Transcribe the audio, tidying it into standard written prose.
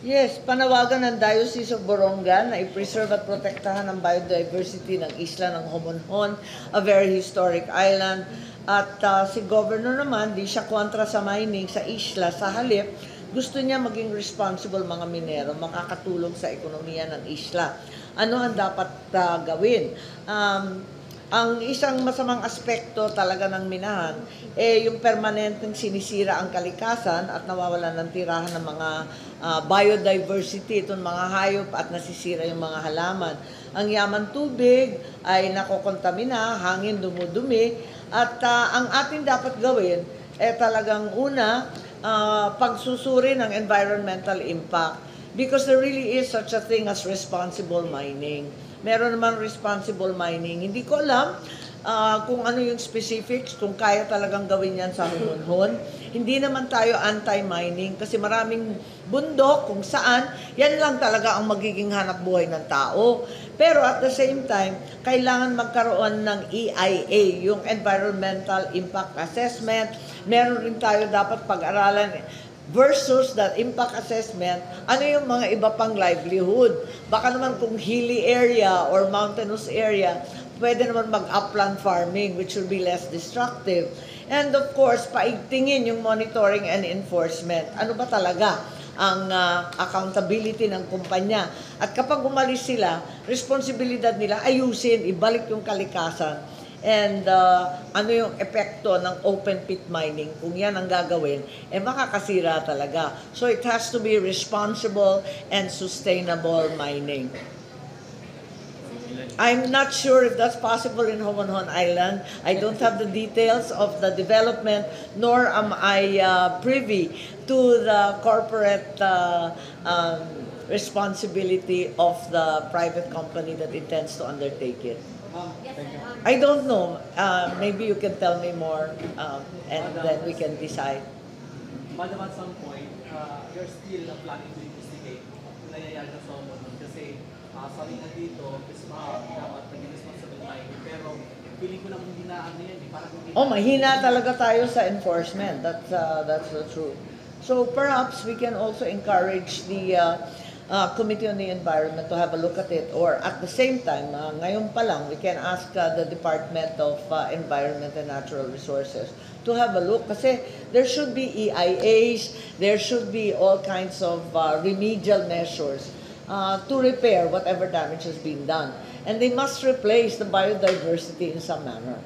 Yes, panawagan ng Diocese of Borongan na i-preserve at protektahan ang biodiversity ng isla ng Homonhon, a very historic island. At si Governor naman, di siya kontra sa mining sa isla. Sa halip, gusto niya maging responsible mga minero, makakatulong sa ekonomiya ng isla. Ano ang dapat gawin? Ang isang masamang aspekto talaga ng minahan, yung permanenteng sinisira ang kalikasan at nawawalan ng tirahan ng mga biodiversity, itong mga hayop at nasisira yung mga halaman. Ang yaman tubig ay nakokontamina, hangin dumudumi, at ang ating dapat gawin talagang una, pagsusuri ng environmental impact. Because there really is such a thing as responsible mining. Meron naman responsible mining. Hindi ko alam kung ano yung specifics, kung kaya talagang gawin yan sa Homonhon. Hindi naman tayo anti-mining kasi maraming bundok kung saan, yan lang talaga ang magiging hanap buhay ng tao. Pero at the same time, kailangan magkaroon ng EIA, yung Environmental Impact Assessment. Meron rin tayo dapat pag-aralan versus that impact assessment, ano yung mga iba pang livelihood. Baka naman kung hilly area or mountainous area, pwede naman mag-upland farming which will be less destructive. And of course, paigtingin yung monitoring and enforcement. Ano ba talaga ang accountability ng kumpanya? At kapag umalis sila, responsibilidad nila ayusin, ibalik yung kalikasan. And ano yung epekto ng open pit mining, kung yan ang gagawin, makakasira talaga. So it has to be responsible and sustainable mining. I'm not sure if that's possible in Homonhon Island. I don't have the details of the development, nor am I privy to the corporate responsibility of the private company that intends to undertake it. I don't know. Maybe you can tell me more, and then we can decide. Madam, at some point, you're still planning to investigate kung nangyayari na sa Homonhon kasi sabi nga dito, dapat maging responsible tayo. Pero feeling ko lang hindi na ano yan, parang hindi. Mahina talaga tayo sa enforcement. That's the truth. So perhaps we can also encourage the Committee on the Environment to have a look at it, or at the same time, ngayon pa lang, we can ask the Department of Environment and Natural Resources to have a look kasi there should be EIAs, there should be all kinds of remedial measures to repair whatever damage has been done. And they must replace the biodiversity in some manner.